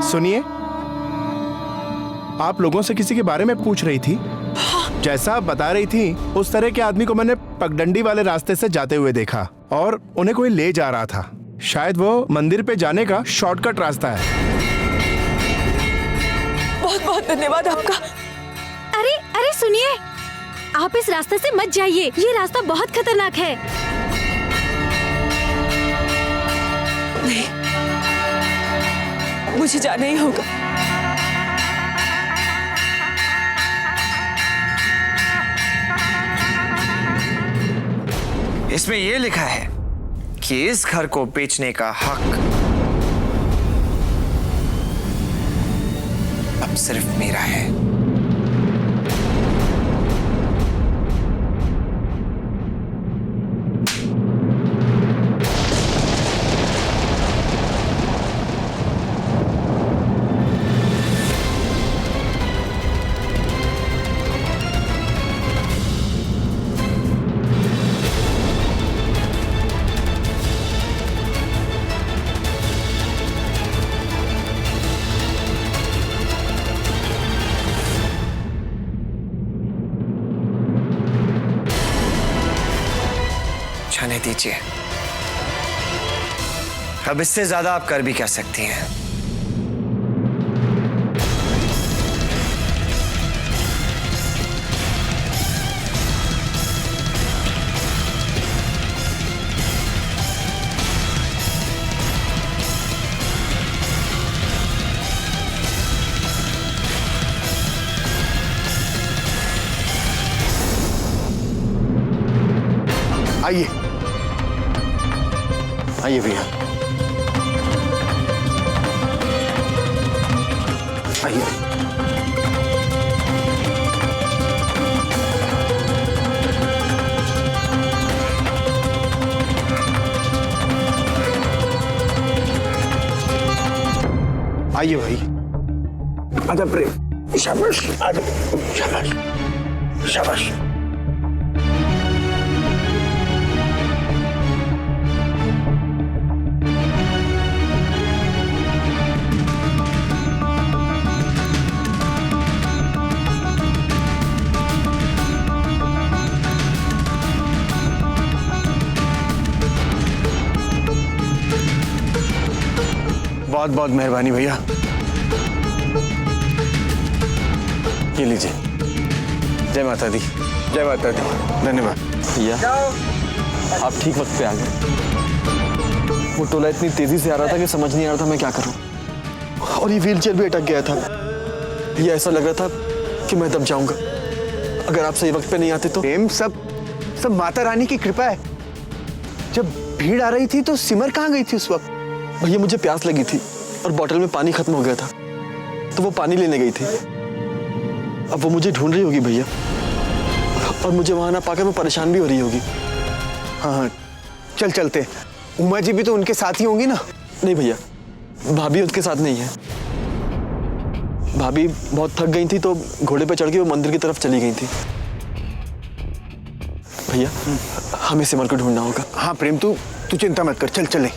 सुनिए, आप लोगों से किसी के बारे में पूछ रही थी? जैसा आप बता रही थी उस तरह के आदमी को मैंने पगडंडी वाले रास्ते से जाते हुए देखा और उन्हें कोई ले जा रहा था। शायद वो मंदिर पे जाने का शॉर्टकट रास्ता है। बहुत बहुत धन्यवाद आपका। अरे अरे सुनिए, आप इस रास्ते से मत जाइए, ये रास्ता बहुत खतरनाक है। नहीं, मुझे जाना ही होगा। इसमें यह लिखा है कि इस घर को बेचने का हक अब सिर्फ मेरा है। जाने दीजिए, अब इससे ज्यादा आप कर भी क्या सकती हैं? आइए आइए भैया, आइए। आइए भाई, आजा प्रेम, शाबाश, आजा, शाबाश शाबाश। बहुत बहुत मेहरबानी भैया, ये लीजिए। जय माता दी, जय माता दी। धन्यवाद भैया, आप ठीक वक्त पे आ गए। वो टोला इतनी तेजी से आ रहा था कि समझ नहीं आ रहा था मैं क्या करूं, और ये व्हीलचेयर भी अटक गया था। ये ऐसा लग रहा था कि मैं दब जाऊंगा अगर आप सही वक्त पे नहीं आते तो। प्रेम, सब माता रानी की कृपा है। जब भीड़ आ रही थी तो सिमर कहाँ गई थी उस वक्त? भैया मुझे प्यास लगी थी और बोतल में पानी खत्म हो गया था, तो वो पानी लेने गई थी। अब वो मुझे ढूंढ रही होगी भैया, और मुझे वहां ना पाकर वो परेशान भी हो रही होगी। हाँ, चलते। उमा जी भी तो उनके साथ ही होंगी ना? नहीं भैया, भाभी उसके साथ नहीं है। भाभी बहुत थक गई थी तो घोड़े पे चढ़ के वो मंदिर की तरफ चली गई थी। भैया हमें सिमर को ढूंढना होगा। हाँ प्रेम, तू चिंता मत कर, चले।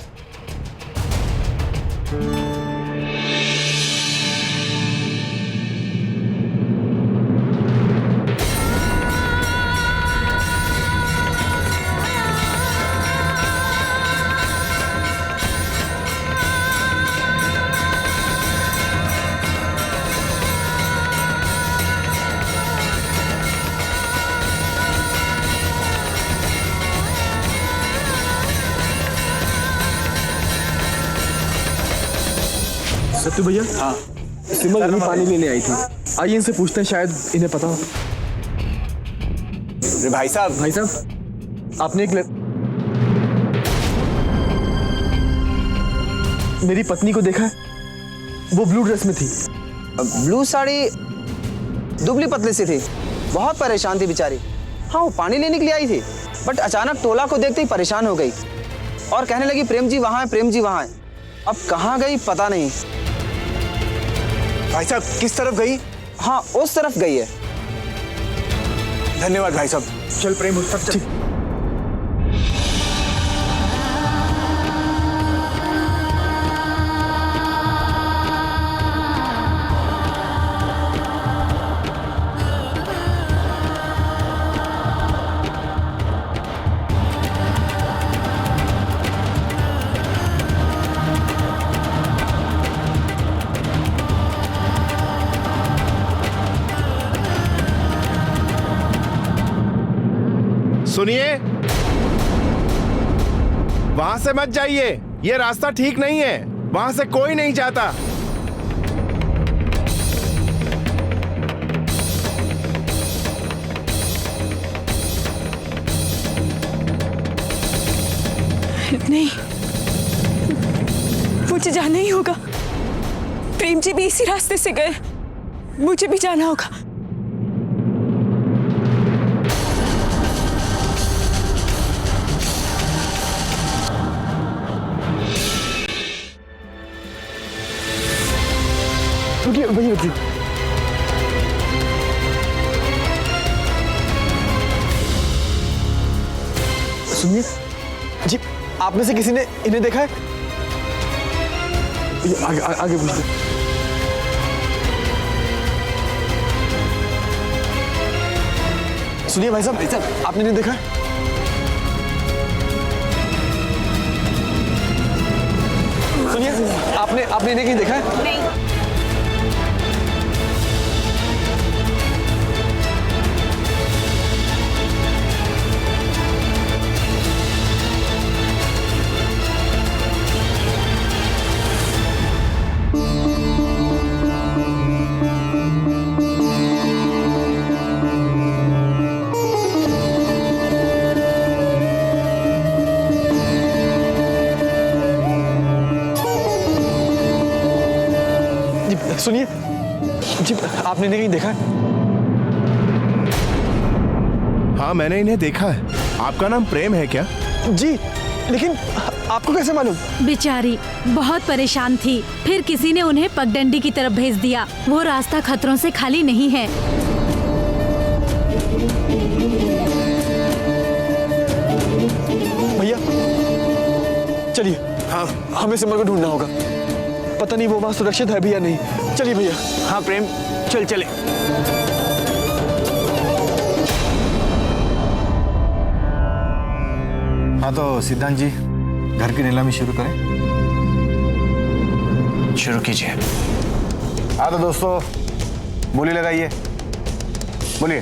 सत्तू भैया, हाँ सिमर अभी पानी लेने आई थी। आइए इनसे पूछते हैं, शायद इन्हें पता हो। भाई साहब, आपने मेरी पत्नी को देखा है? वो ब्लू ड्रेस में थी। ब्लू साड़ी, दुबली पतली सी थी, बहुत परेशान थी बेचारी। हाँ, वो पानी लेने के लिए आई थी, बट अचानक टोला को देखते ही परेशान हो गई और कहने लगी प्रेम जी वहां है, प्रेम जी वहां है। अब कहाँ गई पता नहीं। भाई साहब किस तरफ गई? हाँ, उस तरफ गई है। धन्यवाद भाई साहब। चल प्रेम, उस तरफ चल। सुनिए, वहां से मत जाइए, ये रास्ता ठीक नहीं है, वहां से कोई नहीं जाता। नहीं, मुझे जाना ही होगा। प्रेम जी भी इसी रास्ते से गए, मुझे भी जाना होगा। रुकिए भैया, रुकिए। सुनिए जी, आप में से किसी ने इन्हें देखा है? ये आगे पूछिए। सुनिए भाई साहब, आपने इन्हें देखा है? सुनिए, आपने इन्हें कहीं देखा है? नहीं। सुनिए जी, आपने इन्हें कहीं देखा है? हाँ, मैंने इन्हें देखा है। आपका नाम प्रेम है क्या? जी, लेकिन आपको कैसे मालूम? बेचारी बहुत परेशान थी, फिर किसी ने उन्हें पगडंडी की तरफ भेज दिया। वो रास्ता खतरों से खाली नहीं है। भैया चलिए, हाँ हमें सिमर को ढूंढना होगा। पता नहीं वो वहाँ सुरक्षित है भी या नहीं। चलिए भैया। हाँ प्रेम, चल चले। हाँ तो सिद्धांत जी, घर की नीलामी शुरू करें। शुरू कीजिए। हाँ तो दोस्तों, बोली लगाइए, बोलिए।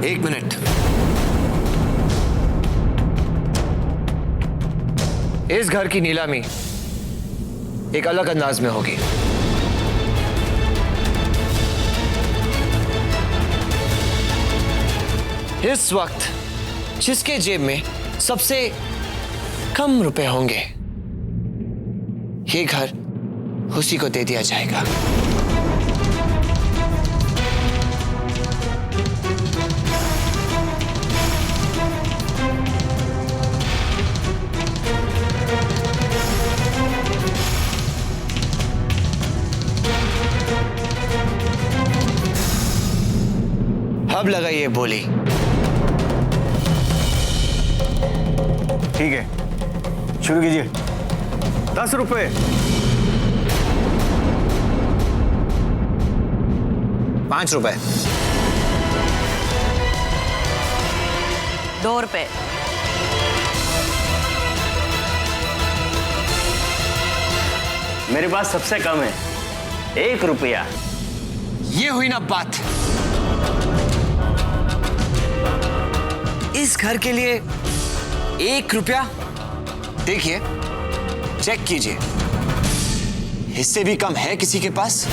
एक मिनट। इस घर की नीलामी एक अलग अंदाज में होगी। इस वक्त जिसके जेब में सबसे कम रुपए होंगे, ये घर उसी को दे दिया जाएगा। अब लगाइए बोली। ठीक है, शुरू कीजिए। 10 रुपए। 5 रुपए। 2 रुपए। मेरे पास सबसे कम है, 1 रुपया। ये हुई ना बात। इस घर के लिए 1 रुपया। देखिए, चेक कीजिए, इससे भी कम है किसी के पास?